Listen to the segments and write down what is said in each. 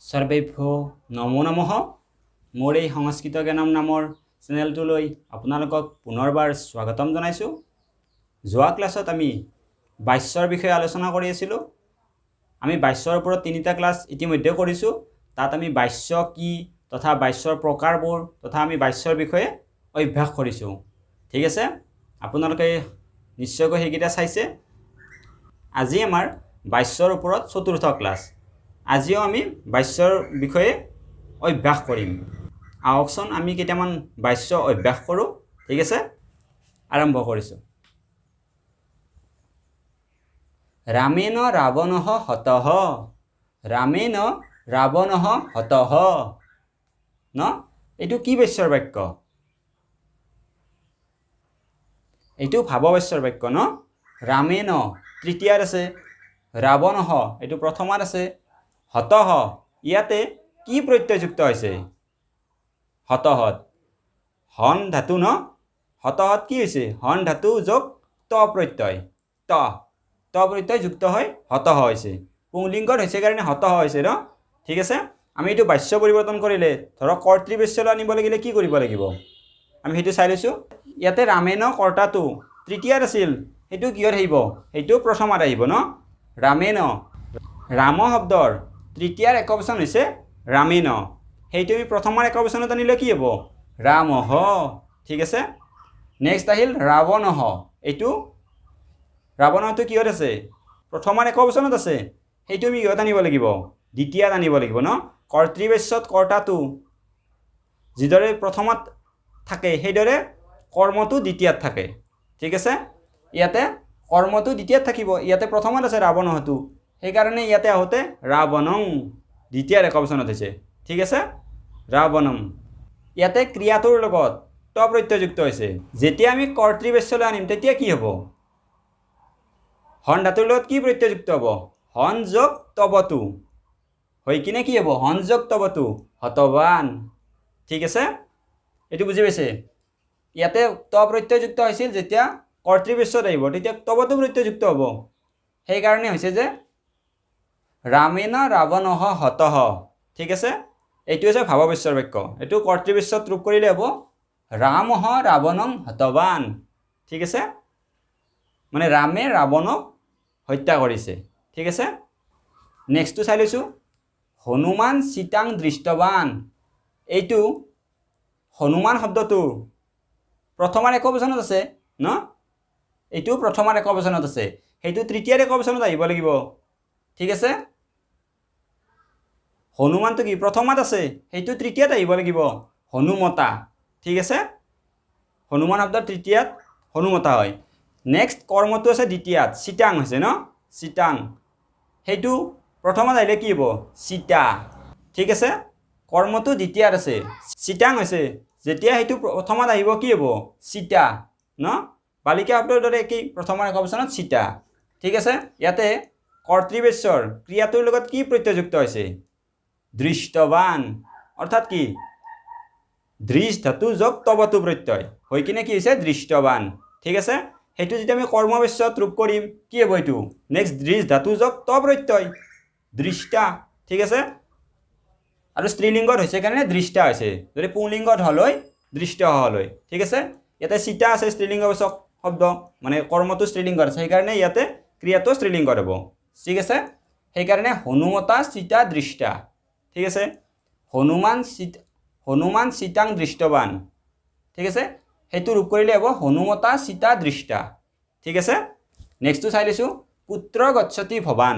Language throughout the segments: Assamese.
सर्वेभ्यो नमो नमः मोर এই সংস্কৃত জ্ঞানম নামৰ চেনেলটোলৈ আপোনালোকক পুনৰবাৰ স্বাগতম জনাইছো। যোৱা ক্লাছত আমি বাচ্যৰ বিষয়ে আলোচনা কৰি আছিলো। আমি বাচ্যৰ ওপৰত তিনিটা ক্লাছ ইতিমধ্যে কৰিছো। তাত আমি বাচ্য কি তথা বাচ্যৰ প্ৰকাৰবোৰ তথা আমি বাচ্যৰ বিষয়ে অভ্যাস কৰিছো। ঠিক আছে, আপোনালোকে নিশ্চয়কৈ হেকিটা চাইছে। আজি আমাৰ বাচ্যৰ ওপৰত চতুৰ্থ ক্লাছ। আজিও আমি বাচ্যৰ বিষয়ে অভ্যাস কৰিম। আহকচোন আমি কেইটামান বাচ্য অভ্যাস কৰো। ঠিক আছে, আৰম্ভ কৰিছো। ৰামেণ ৰাৱণঃ হতঃ। ৰামেণ ৰাৱণঃ হতঃ। ন এইটো কি বাচ্যৰ বাক্য? এইটো ভাৱবাচ্যৰ বাক্য ন। ৰামেণ তৃতীয়াত আছে, ৰাৱণঃ এইটো প্ৰথমত আছে, হতঃ ইয়াতে কি প্ৰত্যয়যুক্ত হৈছে? হতঃত হন ধাতু ন। হতঃত কি হৈছে? হন ধাতু যোগ ত প্ৰত্যয়। ত প্ৰত্যয় যুক্ত হয় হতঃ হৈছে। পুংলিংগত হৈছে কাৰণে হতঃ হৈছে ন। ঠিক আছে, আমি এইটো বাচ্য পৰিৱৰ্তন কৰিলে ধৰক কৰ্তৃবাচ্যলৈ আনিব লাগিলে কি কৰিব লাগিব আমি সেইটো চাই লৈছো। ইয়াতে ৰামেণ কৰ্তাটো তৃতীয়াত আছিল, সেইটো কিহত আহিব? সেইটো প্ৰথমত আহিব ন। ৰামেণ ৰাম শব্দৰ তৃতীয়াৰ একবচন হৈছে ৰামেণ, সেইটো আমি প্ৰথমৰ একবচনত আনিলে কি হ'ব? ৰামঃ। ঠিক আছে, নেক্সট আহিল ৰাৱণঃ। এইটো ৰাৱণটো কিহত আছে? প্ৰথমৰ একবচনত আছে, সেইটো আমি কিহত আনিব লাগিব? দ্বিতীয়াত আনিব লাগিব ন। কৰ্তৃবাচ্যত কৰ্তাটো যিদৰে প্ৰথমত থাকে সেইদৰে কৰ্মটো দ্বিতীয়াত থাকে। ঠিক আছে, ইয়াতে কৰ্মটো দ্বিতীয়াত থাকিব, ইয়াতে প্ৰথমত আছে ৰাৱণটো, সেইকাৰণে ইয়াতে আহোঁতে ৰাৱণং দ্বিতীয়াৰ একবচনত হৈছে। ঠিক আছে, ৰাৱণম। ইয়াতে ক্ৰিয়াটোৰ লগত ত প্ৰত্যয়যুক্ত হৈছে। যেতিয়া আমি কৰ্তৃবাচ্যলৈ আনিম তেতিয়া কি হ'ব? হন ধাতুৰ লগত কি প্ৰত্যয়যুক্ত হ'ব? হন যোগ তবতু হৈ কিনে কি হ'ব? হন যোগ তবতু হতবান। ঠিক আছে, এইটো বুজি পাইছে? ইয়াতে ত প্ৰত্যয়যুক্ত হৈছিল, যেতিয়া কৰ্তৃবাচ্যত আহিব তেতিয়া তবতু প্ৰত্যয়যুক্ত হ'ব। সেইকাৰণে হৈছে যে ৰামেণ ৰাৱণঃ হতঃ। ঠিক আছে, এইটো হৈছে ভাৱবাচ্যৰ বাক্য। এইটো কৰ্তৃবাচ্যত ৰূপ কৰিলে হ'ব ৰামঃ ৰাৱণং হতবান। ঠিক আছে, মানে ৰামে ৰাৱণক হত্যা কৰিছে। ঠিক আছে, নেক্সটটো চাই লৈছো। হনুমান সীতাং দৃষ্টবান। এইটো হনুমান শব্দটো প্ৰথমৰ একবচনত আছে ন। এইটো প্ৰথমৰ একবচনত আছে, সেইটো তৃতীয়াৰ একবচনত আহিব লাগিব। ঠিক আছে, হনুমানটো কি প্ৰথমত আছে, সেইটো তৃতীয়াত আহিব লাগিব, হনুমতা। ঠিক আছে, হনুমান শব্দ তৃতীয়াত হনুমতা হয়। নেক্সট কৰ্মটো আছে দ্বিতীয়াত, সীতাং হৈছে ন। সীতাং সেইটো প্ৰথমত আহিলে কি হ'ব? সীতা। ঠিক আছে, কৰ্মটো দ্বিতীয়াত আছে, সীতাং হৈছে, যেতিয়া সেইটো প্ৰথমত আহিব কি হ'ব? সীতা ন। বালিকা শব্দৰ দৰে একেই, প্ৰথমৰ একবচনত সীতা। ঠিক আছে, ইয়াতে কৰ্তৃবাচ্যৰ ক্ৰিয়াটোৰ লগত কি প্ৰত্যয়যুক্ত হৈছে? দৃষ্টবান, অৰ্থাৎ কি? দৃশ ধাতু যোগ তবতু প্ৰত্যয় হৈ কিনে কি হৈছে? দৃষ্টবান। ঠিক আছে, সেইটো যেতিয়া আমি কৰ্মবাচ্যত ৰূপ কৰিম কি হ'ব? এইটো নেক্সট দৃশ ধাতু যোগ ত প্ৰত্যয় দৃষ্টা। ঠিক আছে, আৰু স্ত্ৰীলিংগত হৈছে কাৰণে দৃষ্টা হৈছে, যদি পুংলিংগত হ'ল হয় দৃষ্ট হ'ল হয়। ঠিক আছে, ইয়াতে সীতা আছে স্ত্ৰীলিংগবাচক শব্দ, মানে কৰ্মটো স্ত্ৰীলিংগত আছে, সেইকাৰণে ইয়াতে ক্ৰিয়াটো স্ত্ৰীলিংগত হ'ব। ঠিক আছে, সেইকাৰণে হনুমতা সীতা দৃষ্টা। ঠিক আছে, হনুমান সীতাং দৃষ্টবান। ঠিক আছে, সেইটো ৰূপ কৰিলে হ'ব হনুমতা সীতা দৃষ্টা। ঠিক আছে, নেক্সটটো চাই লৈছো। পুত্ৰ গচ্ছতি ভৱান।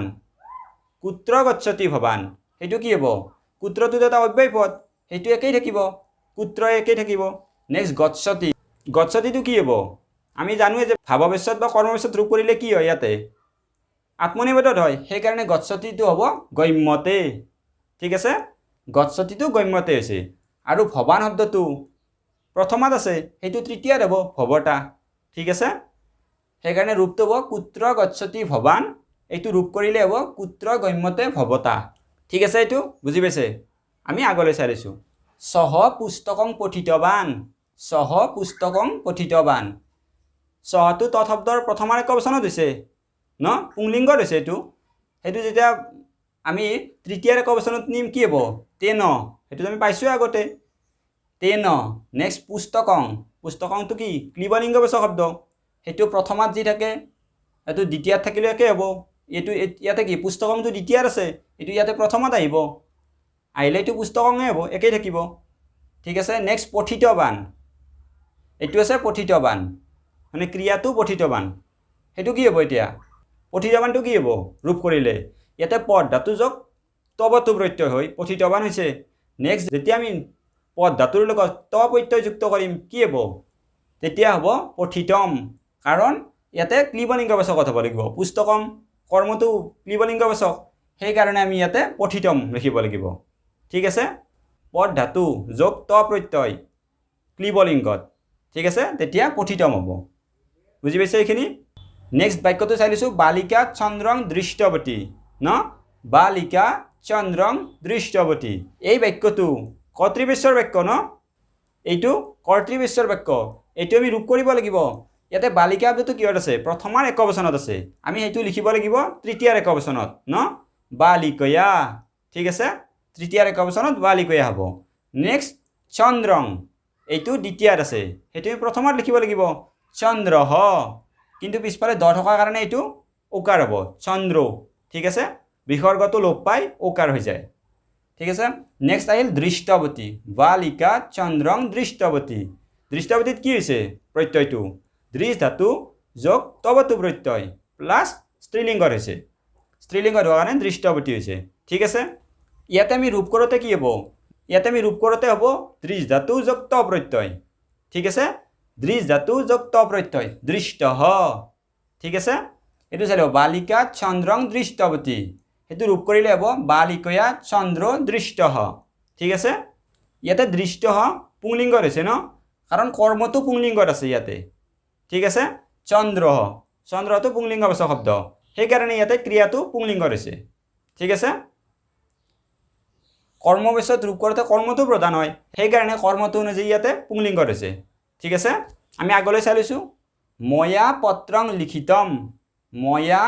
পুত্ৰ গচ্ছতি ভৱান, সেইটো কি হ'ব? পুত্ৰটো এটা অব্যয় পদ, সেইটো একেই থাকিব, পুত্ৰ একেই থাকিব। নেক্সট গচ্ছতি, গচ্ছতিটো কি হ'ব? আমি জানোৱে যে ভাৱবাচ্যত বা কৰ্মবাচ্যত ৰূপ কৰিলে কি হয়? ইয়াতে আত্মনিবেদত হয়, সেইকাৰণে গচ্ছতিটো হ'ব গম্যতে। ঠিক আছে, গচ্ছতিটো গম্যতে হৈছে। আৰু ভৱান শব্দটো প্ৰথমত আছে, সেইটো তৃতীয়ত হ'ব ভৱতা। ঠিক আছে, সেইকাৰণে ৰূপটো হ'ব পুত্ৰ গচ্ছতি ভৱান, এইটো ৰূপ কৰিলে হ'ব পুত্ৰ গম্যতে ভৱতা। ঠিক আছে, এইটো বুজি পাইছে? আমি আগলৈ চাই লৈছো। সহ পুস্তকং পঠিতবান। সহ পুস্তকং পঠিতবান, সহটো তৎশব্দৰ প্ৰথমৰ একবচনত হৈছে ন, পুংলিংগত হৈছে। সেইটো যেতিয়া আমি তৃতীয়াৰ একবচনত নিম কি হ'ব তেন সেইটো আমি পাইছোঁ আগতে তেন নেক্সট পুস্তকং পুস্তকংটো কি ক্লিবলিংগবাচক শব্দ সেইটো প্ৰথমাত যি থাকে এইটো দ্বিতীয়াত থাকিলে একে হ'ব এইটো ইয়াতে কি পুস্তকংটো দ্বিতীয়াত আছে এইটো ইয়াতে প্ৰথমত আহিব আহিলে এইটো পুস্তকঙে হ'ব একেই থাকিব ঠিক আছে নেক্সট পঠিতবান এইটো আছে পঠিতবান মানে ক্ৰিয়াটো পঠিতবান সেইটো কি হ'ব এতিয়া পঠিতবানটো কি হ'ব ৰূপ কৰিলে ইয়াতে পদ ধাতু যোগ তবতু প্ৰত্যয় হৈ পঠিতবান হৈছে নেক্সট যেতিয়া আমি পদ ধাতুৰ লগত ত প্ৰত্যয় যুক্ত কৰিম কি হ'ব তেতিয়া হ'ব পঠিতম কাৰণ ইয়াতে ক্লিবলিংগবাচকত হ'ব লাগিব পুস্তকম কৰ্মটো ক্লিবলিংগবাচক সেইকাৰণে আমি ইয়াতে পঠিতম লিখিব লাগিব ঠিক আছে পদ ধাতু যোগ ত প্ৰত্যয় ক্লিবলিংগত ঠিক আছে তেতিয়া পঠিতম হ'ব বুজি পাইছে এইখিনি নেক্সট বাক্যটো চাই লৈছোঁ বালিকা চন্দ্ৰং দৃষ্টৱতী ন বালিকা চন্দ্ৰং দৃষ্টৱতী এই বাক্যটো কৰ্তৃপক্ষৰ বাক্য ন এইটো কৰ্তৃপক্ষৰ বাক্য এইটো আমি ৰূপ কৰিব লাগিব ইয়াতে বালিকা শব্দটো কিহত আছে প্ৰথমাৰ একবচনত আছে আমি সেইটো লিখিব লাগিব তৃতীয়াৰ একবচনত ন বালিকয়া ঠিক আছে তৃতীয়াৰ একবচনত বালিকয়া হ'ব নেক্সট চন্দ্ৰং এইটো দ্বিতীয়াত আছে সেইটো আমি প্ৰথমত লিখিব লাগিব চন্দ্ৰহ কিন্তু পিছফালে দ থকাৰ কাৰণে এইটো ওকাৰ হ'ব চন্দ্ৰ ঠিক আছে বিসৰ্গটো লোপ পাই ওকাৰ হৈ যায় ঠিক আছে নেক্সট আহিল দৃষ্টৱতী বালিকা চন্দ্ৰং দৃষ্টৱতী দৃষ্টৱতীত কি হৈছে প্ৰত্যয়টো দৃশ ধাতু যোগ তবতু প্ৰত্যয় প্লাছ স্ত্ৰীলিংগৰ হৈছে স্ত্ৰীলিংগৰ হোৱাৰ কাৰণে দৃষ্টৱতী হৈছে ঠিক আছে ইয়াতে আমি ৰূপ কৰোঁতে কি হ'ব ইয়াতে আমি ৰূপ কৰোঁতে হ'ব দৃশ ধাতু যোগ ত প্ৰত্যয় ঠিক আছে দৃশ ধাতু যোগ ত প্ৰত্যয় দৃষ্টহ ঠিক আছে এইটো চাই লওক বালিকা চন্দ্ৰং দৃষ্টৱতী সেইটো ৰূপ কৰিলে হ'ব বালিকয়া চন্দ্ৰ দৃষ্টহ ঠিক আছে ইয়াতে দৃষ্টহ পুংলিংগত হৈছে ন কাৰণ কৰ্মটো পুংলিংগত আছে ইয়াতে ঠিক আছে চন্দ্ৰহ চন্দ্ৰটো পুংলিংগবাচক শব্দ সেইকাৰণে ইয়াতে ক্ৰিয়াটো পুংলিংগত হৈছে ঠিক আছে কৰ্মবাচক ৰূপ কৰোঁতে কৰ্মটো প্ৰধান হয় সেইকাৰণে কৰ্মটো অনুযায়ী ইয়াতে পুংলিংগত হৈছে ঠিক আছে আমি আগলৈ চাই লৈছোঁ ময়া পত্ৰং লিখিতম ময়া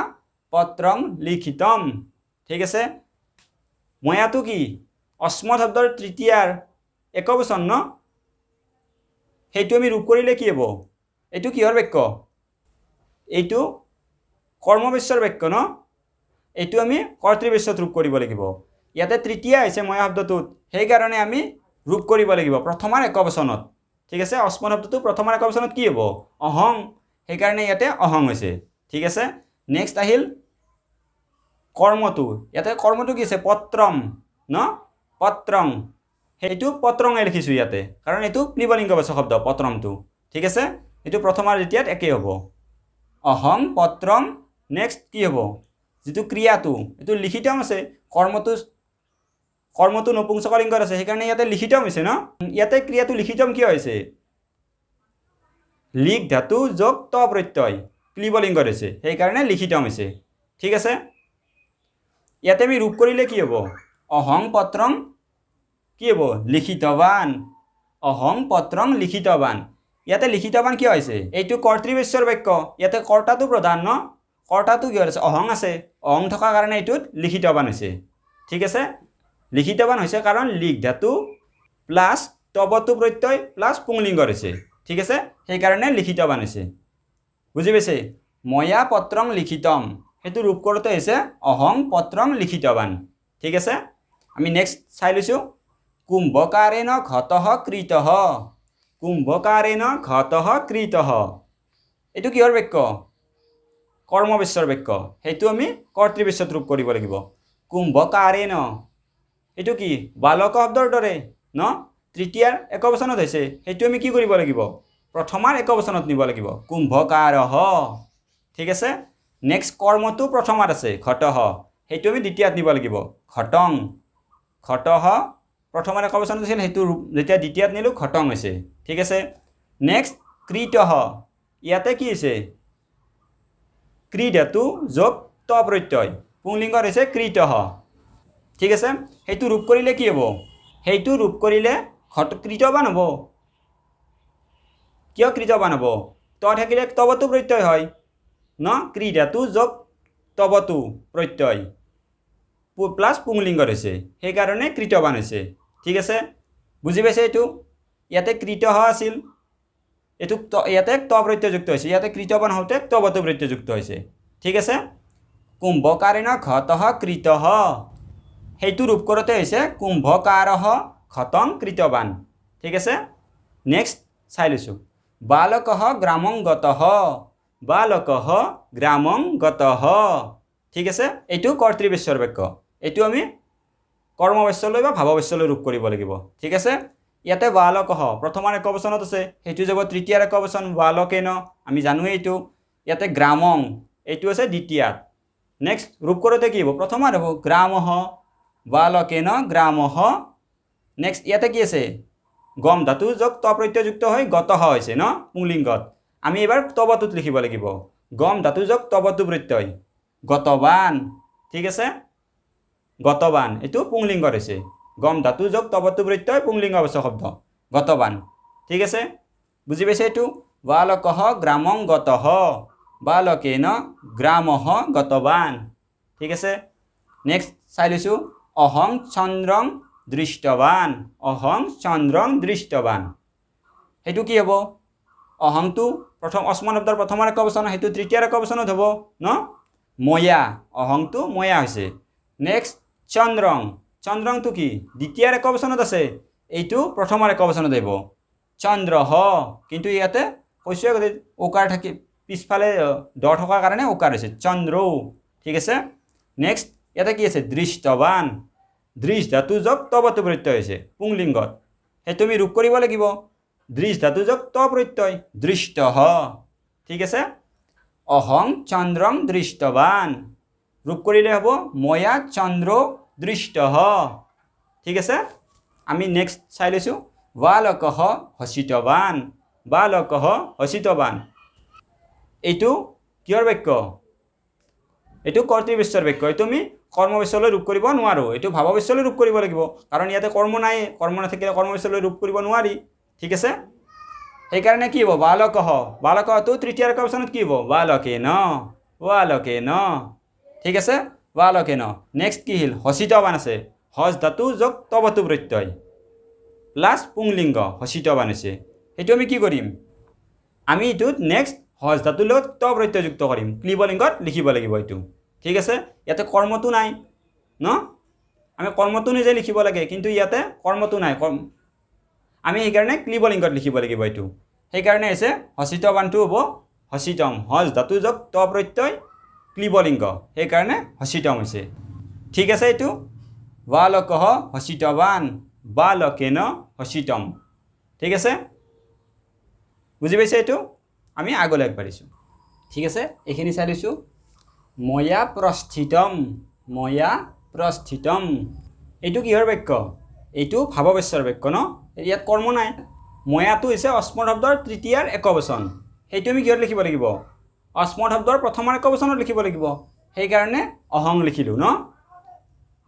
পত্ৰং লিখিতম ঠিক আছে ময়াটো কি অস্মৎ শব্দৰ তৃতীয়াৰ একবচন ন সেইটো আমি ৰূপ কৰিলে কি হ'ব এইটো কিহৰ বাক্য এইটো কৰ্মবাচ্যৰ বাক্য ন এইটো আমি কৰ্তৃপক্ষত ৰূপ কৰিব লাগিব ইয়াতে তৃতীয়া হৈছে ময়া শব্দটোত সেইকাৰণে আমি ৰূপ কৰিব লাগিব প্ৰথমাৰ একবচনত ঠিক আছে অস্মৎ শব্দটো প্ৰথমাৰ একবচনত কি হ'ব অহং সেইকাৰণে ইয়াতে অহং হৈছে ঠিক আছে নেক্সট আহিল কৰ্মটো ইয়াতে কৰ্মটো কি আছে পত্ৰম ন পত্ৰং সেইটো পত্ৰঙে লিখিছোঁ ইয়াতে কাৰণ এইটো ক্লিবলিংগবাচক শব্দ পত্ৰমটো ঠিক আছে এইটো প্ৰথমাৰ দ্বিতীয়াত একেই হ'ব অহং পত্ৰম নেক্সট কি হ'ব যিটো ক্ৰিয়াটো এইটো লিখিতম আছে কৰ্মটো নপুংসকলিংগত আছে সেইকাৰণে ইয়াতে লিখিতম হৈছে ন ইয়াতে ক্ৰিয়াটো লিখিতম কিয় হৈছে লিখ ধাতু যোগ ত প্ৰত্যয় ক্লিবলিংগত হৈছে সেইকাৰণে লিখিতম হৈছে ঠিক আছে ইয়াতে আমি ৰূপ কৰিলে কি হ'ব অহং পত্ৰং কি হ'ব লিখিতবান অহং পত্ৰং লিখিতবান ইয়াতে লিখিতবান কিয় হৈছে এইটো কৰ্তৃপক্ষৰ বাক্য ইয়াতে কৰ্তাটো প্ৰধান ন কৰ্তাটো কি হৈছে অহং আছে অহং থকাৰ কাৰণে এইটোত লিখিতবান হৈছে ঠিক আছে লিখিতবান হৈছে কাৰণ লিখ ধাতু প্লাছ তবতু প্ৰত্যয় প্লাছ পুংলিংগত হৈছে ঠিক আছে সেইকাৰণে লিখিতবান হৈছে বুজি পাইছে ময়া পত্ৰং লিখিতম সেইটো ৰূপ কৰোঁতে হৈছে অহং পত্ৰং লিখিতবান ঠিক আছে আমি নেক্সট চাই লৈছোঁ কুম্ভকাৰেণ ঘতঃ কৃতঃ কুম্ভকাৰেণ ঘতঃ কৃতঃ এইটো কিহৰ বাক্য কৰ্মবাচ্যৰ বাক্য সেইটো আমি কৰ্তৃপক্ষত ৰূপ কৰিব লাগিব কুম্ভকাৰেণ এইটো কি বালক শব্দৰ দৰে ন তৃতীয়াৰ একবচনত হৈছে সেইটো আমি কি কৰিব লাগিব প্ৰথমাৰ একবচনত নিব লাগিব কুম্ভকাৰহ ঠিক আছে নেক্সট কৰ্মটো প্ৰথমাত আছে ঘটঃ সেইটো আমি দ্বিতীয়াত নিব লাগিব ঘটং ঘটঃ প্ৰথমাৰ একবচনত আছিল সেইটো যেতিয়া দ্বিতীয়াত নিলোঁ ঘটং হৈছে ঠিক আছে নেক্সট কৃতঃ ইয়াতে কি হৈছে ক্ৰী ধাতু যোগ ত প্ৰত্যয় পুংলিংগত হৈছে কৃতঃ ঠিক আছে সেইটো ৰূপ কৰিলে কি হ'ব সেইটো ৰূপ কৰিলে কৃতবান হ'ব কিয় কৃতবান হ'ব ত থাকিলে তবতু প্ৰত্যয় হয় ন ক্ৰী ধাতু যোগ তবতু প্ৰত্যয় প্লাছ পুংলিংগত হৈছে সেইকাৰণে কৃতবান হৈছে ঠিক আছে বুজি পাইছে এইটো ইয়াতে কৃতহ আছিল এইটো ইয়াতে ত প্ৰত্যয়যুক্ত হৈছে ইয়াতে কৃতবান হওঁতে তবতু প্ৰত্যয়যুক্ত হৈছে ঠিক আছে কুম্ভকাৰেণ ঘতঃ কৃতঃ সেইটো ৰূপ কৰোঁতে হৈছে কুম্ভকাৰঃ ঘতং কৃতবান ঠিক আছে নেক্সট চাই লৈছোঁ বালকঃ গ্ৰামং গতঃ বালকঃ গ্ৰামং গতঃ ঠিক আছে এইটো কৰ্তৃবাচ্যৰ বাক্য এইটো আমি কৰ্মবাচ্যলৈ বা ভাৱবাচ্যলৈ ৰূপ কৰিব লাগিব ঠিক আছে ইয়াতে বালকঃ প্ৰথমৰ একবচনত আছে সেইটো যাব তৃতীয়াৰ একবচন বালকেন আমি জানোৱেই এইটো ইয়াতে গ্ৰামং এইটো আছে দ্বিতীয়াত নেক্সট ৰূপ কৰোঁতে কি হ'ব প্ৰথমৰ হ'ব গ্ৰামঃ বালকেন গ্ৰামঃ নেক্সট ইয়াতে কি আছে গম ধাতু যোগ ত প্ৰত্যয়যুক্ত হৈ গতঃ হৈছে ন পুংলিংগত আমি এবাৰ তবতুত লিখিব লাগিব গম ধাতু যোগ তবতু প্ৰত্যয় গতবান ঠিক আছে গতবান এইটো পুংলিংগত হৈছে গম ধাতু যোগ তবতু প্ৰত্যয় পুংলিংগবাচক শব্দ গতবান ঠিক আছে বুজি পাইছে এইটো বালকঃ গ্ৰামং গতঃ বালকেন গ্ৰামঃ গতবান ঠিক আছে নেক্সট চাই লৈছোঁ অহং চন্দ্ৰং দৃষ্টবান অহং চন্দ্ৰং দৃষ্টবান সেইটো কি হ'ব অহংটো প্ৰথম অস্মান শব্দৰ প্ৰথমৰ একবচন সেইটো তৃতীয়াৰ একবচনত হ'ব ন ময়া অহংটো ময়া হৈছে নেক্সট চন্দ্ৰং চন্দ্ৰংটো কি দ্বিতীয়াৰ একবচনত আছে এইটো প্ৰথমৰ একবচনত আহিব চন্দ্ৰহ কিন্তু ইয়াতে কৈছোঁ গতি ওকাৰ থাকি পিছফালে দ থকাৰ কাৰণে ওকাৰ হৈছে চন্দ্ৰ ঠিক আছে নেক্সট ইয়াতে কি আছে দৃষ্টবান দৃশ ধাতু যোগ তবতু প্ৰত্যয় হৈছে পুংলিংগত সেইটো আমি ৰূপ কৰিব লাগিব দৃশ ধাতু যোগ ত প্ৰত্যয় দৃষ্টহ ঠিক আছে অহং চন্দ্ৰং দৃষ্টবান ৰূপ কৰিলে হ'ব ময়া চন্দ্ৰ দৃষ্টহ ঠিক আছে আমি নেক্সট চাই লৈছোঁ বালকঃ হসিতবান বালকঃ হসিতবান এইটো কিহৰ বাক্য এইটো কৰ্তৃবাচ্যৰ বাক্য এইটো আমি কৰ্মবাচ্যলৈ ৰূপ কৰিব নোৱাৰোঁ এইটো ভাৱবাচ্যলৈ ৰূপ কৰিব লাগিব কাৰণ ইয়াতে কৰ্ম নাই কৰ্ম নাথাকিলে কৰ্মবাচ্যলৈ ৰূপ কৰিব নোৱাৰি ঠিক আছে সেইকাৰণে কি হ'ব বালকঃ বালকটো তৃতীয়াৰ একবচনত কি হ'ব বালকেন ঠিক আছে বালকেন নেক্সট কি হ'ল হসিতবান আছে হস ধাতু যোগ তবতু প্ৰত্যয় প্লাছ পুংলিংগ হসিতবান হৈছে সেইটো আমি কি কৰিম আমি এইটোত নেক্সট হস ধাতুৰ লগত ত প্ৰত্যয়যুক্ত কৰিম ক্লিবলিংগত লিখিব লাগিব এইটো ঠিক আছে ইয়াতে কৰ্মটো নাই ন আমি কৰ্মটো নিজে লিখিব লাগে কিন্তু ইয়াতে কৰ্মটো নাই আমি সেইকাৰণে ক্লিবলিংগত লিখিব লাগিব এইটো সেইকাৰণে হৈছে হসিতবানটো হ'ব হসিতম হস ধাতু যোগ ত প্ৰত্যয় ক্লিবলিংগ সেইকাৰণে হসিতম হৈছে ঠিক আছে এইটো বালকঃ হসিতবান বালকেন হসিতম ঠিক আছে বুজি পাইছে এইটো আমি আগলৈ আগবাঢ়িছোঁ ঠিক আছে এইখিনি চাই লৈছোঁ ময়া প্ৰস্থিতম এইটো কিহৰ বাক্য এইটো ভাৱবাচ্যৰ বাক্য ন ইয়াত কৰ্ম নাই ময়াটো হৈছে অস্মদ শব্দৰ তৃতীয়াৰ একবচন সেইটো আমি কিহত লিখিব লাগিব অস্মদ শব্দৰ প্ৰথমৰ একবচনত লিখিব লাগিব সেইকাৰণে অহং লিখিলোঁ ন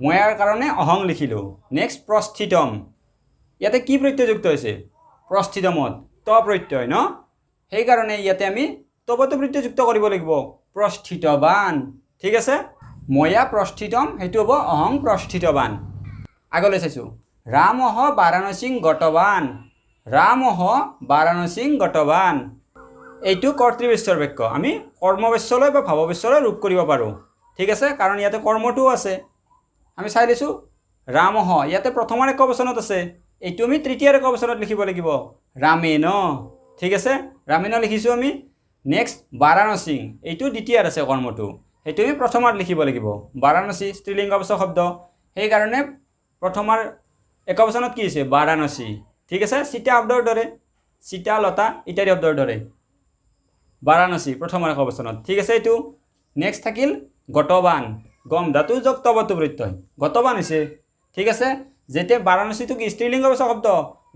ময়াৰ কাৰণে অহং লিখিলোঁ নেক্সট প্ৰস্থিতম ইয়াতে কি প্ৰত্যয়যুক্ত হৈছে প্ৰস্থিতমত ত প্ৰত্যয় ন সেইকাৰণে ইয়াতে আমি তবতু প্ৰত্যয়যুক্ত কৰিব লাগিব প্ৰস্থিতবান ঠিক আছে ময়া প্ৰস্থিতম সেইটো হ'ব অহং প্ৰস্থিতবান আগলৈ চাইছোঁ ৰামঃ বাৰাণসীং গতবান এইটো কৰ্তৃবাচ্যৰ বাক্য আমি কৰ্মবাচ্যলৈ বা ভাৱবাচ্যলৈ ৰূপ কৰিব পাৰোঁ ঠিক আছে কাৰণ ইয়াতে কৰ্মটোও আছে আমি চাই লৈছোঁ ৰামঃ ইয়াতে প্ৰথমৰ একবচনত আছে এইটো আমি তৃতীয়াৰ একবচনত লিখিব লাগিব ৰামেন ঠিক আছে ৰামেন লিখিছোঁ আমি নেক্সট বাৰাণসীং এইটো দ্বিতীয়াত আছে কৰ্মটো সেইটো আমি প্ৰথমত লিখিব লাগিব বাৰাণসী স্ত্ৰীলিংগবাচক শব্দ সেইকাৰণে প্ৰথমৰ একবচনত কি হৈছে বাৰাণসী ঠিক আছে চিতা শব্দৰ দৰে চিতা লতা ইত্যাদি শব্দৰ দৰে বাৰাণসী প্ৰথমৰ একবচনত ঠিক আছে এইটো নেক্সট থাকিল গতবান গম ধাতু যোগ তবতু প্ৰত্যয় গতবান হৈছে ঠিক আছে যেতিয়া বাৰাণসীটো কি স্ত্ৰীলিংগবাচক শব্দ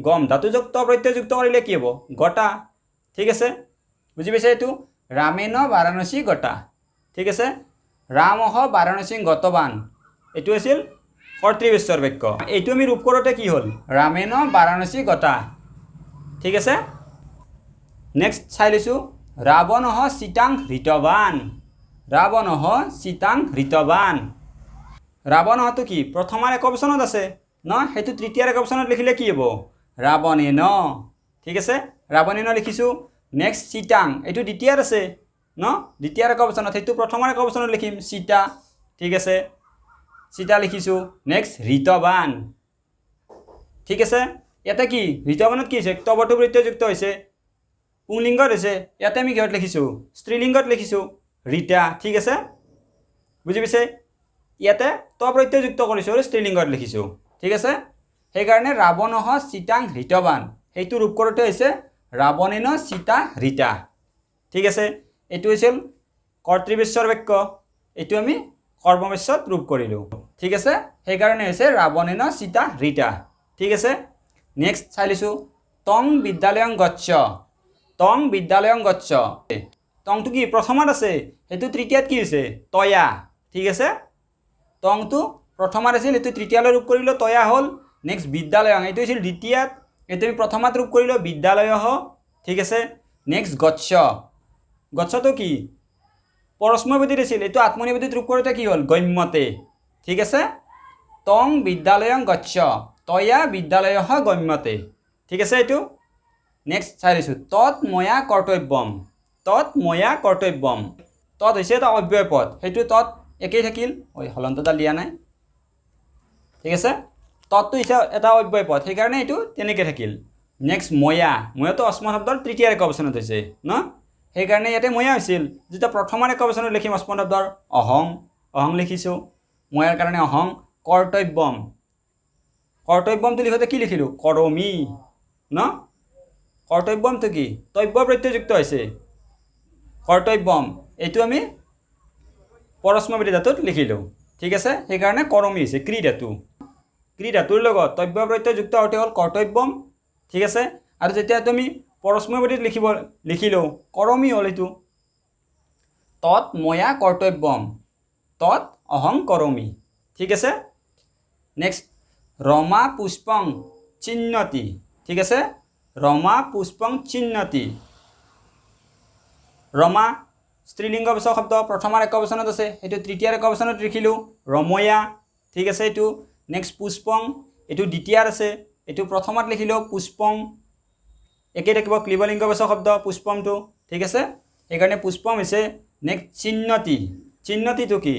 গম ধাতু যোগ ত প্ৰত্যয়যুক্ত কৰিলে কি হ'ব গতা ঠিক আছে বুজি পাইছে এইটো ৰামেন বাৰাণসী গতা ঠিক আছে ৰামঃ বাৰাণসীং গতবান এইটো আছিল কৰ্তৃবাচ্যৰ বাক্য এইটো আমি ৰূপ কৰোঁতে কি হ'ল ৰামেন বাৰাণসী গতা ঠিক আছে নেক্সট চাই লৈছোঁ ৰাৱণঃ সীতাং হৃতবান ৰাৱণহটো কি প্ৰথমাৰ এক অপচনত আছে ন হেতু তৃতীয়াৰ এক অপচনত লিখিলে কি হ'ব ৰাৱণেন ঠিক আছে ৰাৱণেন লিখিছো নেক্সট সীতাং এটো দ্বিতীয়াৰ আছে ন দ্বিতীয়াৰ এক অপচনত হেতু প্ৰথমাৰ এক অপচনত লিখিম সীতা ঠিক আছে সীতা লিখিছো নেক্সট ঋতবান ঠিক আছে এটা কি ঋতবানত কি আছে তবটো প্ৰত্যয়যুক্ত হৈছে পুংলিংগত হৈছে ইয়াতে আমি কিহত লিখিছো স্ত্ৰীলিংগত লিখিছো ৰীতা ঠিক আছে বুজি পাইছে ইয়াতে ত প্ৰত্যয়যুক্ত কৰিছো আৰু স্ত্ৰীলিংগত লিখিছো ঠিক আছে সেই কাৰণে ৰাৱণহ সীতাং ঋতবান হেতু ৰূপ কৰোতে হৈছে ৰাৱণেন সীতা ৰীতা ঠিক আছে এটো হৈছিল কৰ্তৃবেশ্যৰ বাক্য এটো আমি কৰ্মবেশ্যত ৰূপ কৰিলো ঠিক আছে সেই কাৰণে হৈছে ৰাৱণেন সীতা ৰীতা ঠিক আছে নেক্সট চাইলিছো তং বিদ্যালয়ং গচ্ছ তং বিদ্যালয়ং গচ্ছ তংটো কি প্ৰথমত আছে হেতু তৃতীয়াত কি হৈছে তয়া ঠিক আছে তংটো প্ৰথমত আছিল এটো তৃতীয়ালৈ ৰূপ কৰিলো তয়া হল নেক্সট বিদ্যালয়ং এটো আছিল দ্বিতীয়াত এটো আমি প্ৰথমত ৰূপ কৰিলো বিদ্যালয়হ ঠিক আছে নেক্সট গচ্ছ গচ্ছটো কি পৰস্মৈপদীত আছিল এটো আত্মনিপদীত ৰূপ কৰোতে কি হল গম্যতে ঠিক আছে তং বিদ্যালয়ং গচ্ছ তয়া বিদ্যালয়হ গম্যতে ঠিক আছে এটো নেক্সট চাইছো তৎ ময়া কৰ্তব্যম তৎ ময়া কৰ্তব্যম তৎ হৈছে এটা অব্যয় পদ হেতু তৎ একেই থাকিল ওই হলন্তটা লিয়া নাই ঠিক আছে তৎটো হৈছে এটা অব্যয় পদ সেই কাৰণে এটো তেনেকে থাকিল নেক্সট ময়া ময়াটো অস্ম শব্দৰ তৃতীয় এক অপচনত হৈছে ন সেই কাৰণে ইয়াতে ময়া হৈছিল যেটা প্ৰথমৰ এক অপচনত লিখিম অস্ম শব্দৰ অহং অহং লিখিছো ময়াৰ কাৰণে অহং কৰ্তব্যম কৰ্তব্যমটো লিখোতে কি লিখিলো কৰমি ন কৰ্তব্যমটো কি তব্য প্ৰত্যয়যুক্ত হৈছে কৰ্তব্যম এটো আমি পৰস্মৈপদী ধাতুত লিখিলো ঠিক আছে সেই কাৰণে কৰমি হৈছে ক্ৰী ধাতুৰ লগত তব্য প্ৰত্যয়যুক্ত হতে হল কৰ্তব্যম ঠিক আছে আৰু যেতিয়া তুমি পৰস্মৈপদীত লিখিলো কৰমি হল এটো তৎ ময়া কৰ্তব্যম তৎ অহং কৰমি ঠিক আছে নেক্সট ৰমা পুষ্পং চিন্নতি ঠিক আছে ৰমা পুষ্পং চিন্নতি ৰমা স্ত্ৰীলিংগ বিশেষ শব্দ প্ৰথমৰ এক অপচনত আছে এটো তৃতীয়াৰ এক অপচনত লিখিলো ৰময়া ঠিক আছে এটো নেক্সট পুষ্পং এটো দ্বিতীয়াৰ আছে এটো প্ৰথমত লিখিলো পুষ্পং একে থাকিব ক্লিবলিংগ বিশেষ শব্দ পুষ্পমটো ঠিক আছে এই কাৰণে পুষ্পম হৈছে নেক্সট চিন্নতি চিন্নতিটো কি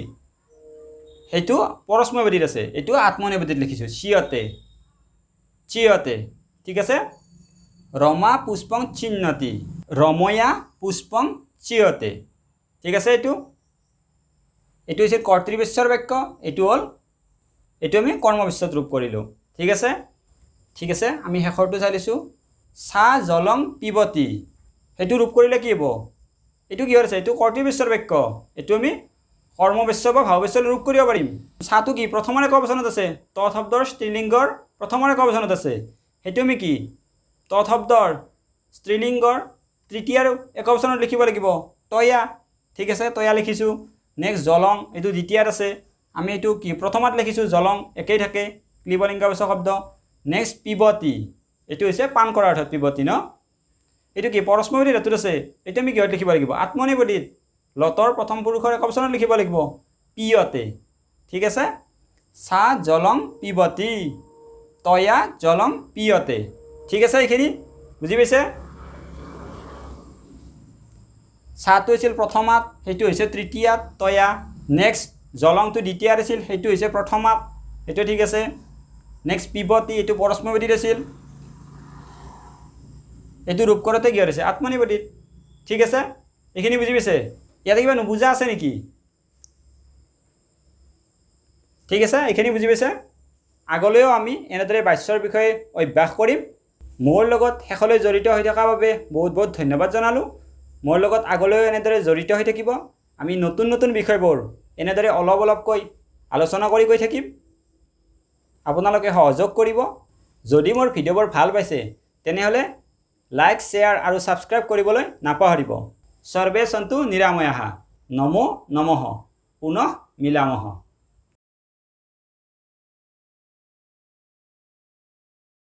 হেতু পৰস্মৈপদীত আছে এটো আত্মনিপদীত লিখিছো চিয়তে চিয়তে ঠিক আছে ৰমা পুষ্পং চিন্নতি ৰময়া পুষ্পং চিয়তে ঠিক আছে এটো হৈছে কৰ্তৃবেশ্যৰ বাক্য এটো হল এটো আমি কৰ্মবেশ্যত ৰূপ কৰিলো ঠিক আছে আমি শেষৰটো চাইছো সা জলং পিবতি হেতু ৰূপ কৰিলে কি হ'ব এটো কি হৈছে এটো কৰ্তৃবেশ্যৰ বাক্য এটো আমি কৰ্মবেশ্য বা ভাৱবেশ্য ৰূপ কৰিব পাৰিম সাটো কি প্ৰথমৰ এক অপচনত আছে তৎ শব্দৰ স্ত্ৰীলিংগৰ প্ৰথমৰ এক অপচনত আছে হেতু আমি কি তৎ শব্দৰ স্ত্ৰীলিংগৰ তৃতীয়াৰ এক অপচনত লিখিব লাগিব তয়া ঠিক আছে তয়া লিখিছো নেক্সট জলং এটো দ্বিতীয়াৰ আছে আমি এটো কি প্ৰথমত লিখিছো জলং একেই থাকে ক্লিবলিংগ বিশেষ শব্দ নেক্সট পিবতি এটো হৈছে পান কৰাৰ অৰ্থত পিবতি ন এটো কি পৰস্মৈপদী ধাতুত আছে এটো আমি কিহত লিখিব লাগিব আত্মনিপদীত লতৰ প্ৰথম পুৰুষৰ এক অপচনত লিখিব লাগিব পিয়তে ঠিক আছে সা জলং পিবতি তয়া জলং পিয়তে ঠিক আছে এইখিনি বুজি পাইছে সাটো আছিল প্ৰথমাত হেতু হৈছে তৃতীয়াত তয়া নেক্সট জলংটো দ্বিতীয়াত আছিল হেতু হৈছে প্ৰথমাত এটো ঠিক আছে নেক্সট পিবতি এটো পৰস্মৈপদীত আছিল এটো ৰূপ কৰোতে কি হৈছে আত্মনিপদীত ঠিক আছে এইখিনি বুজি পাইছে ইয়াতে কিবা নুবুজা আছে নেকি ঠিক আছে এইখিনি বুজি পাইছে আগলৈও আমি এনেদৰে বাচ্যৰ বিষয়ে অভ্যাস কৰিম মোৰ লগত শেষলৈ জড়িত হৈ থকাৰ বাবে বহুত বহুত ধন্যবাদ জনালো মোৰ লগত আগলৈও এনেদৰে জড়িত হৈ থাকিব আমি নতুন নতুন বিষয়বোৰ এনেদৰে অলপ-অলপকৈ আলোচনা কৰি গৈ থাকিম আপোনালোকে সহযোগ কৰিব যদি মোৰ ভিডিঅ'বোৰ ভাল পাইছে তেনেহলে লাইক শ্বেয়াৰ আৰু সাবস্ক্ৰাইব কৰিবলৈ নাপাহৰিব সৰ্বে সন্তু নিৰাময়াঃ নমো নমঃ পুনঃ মিলামঃ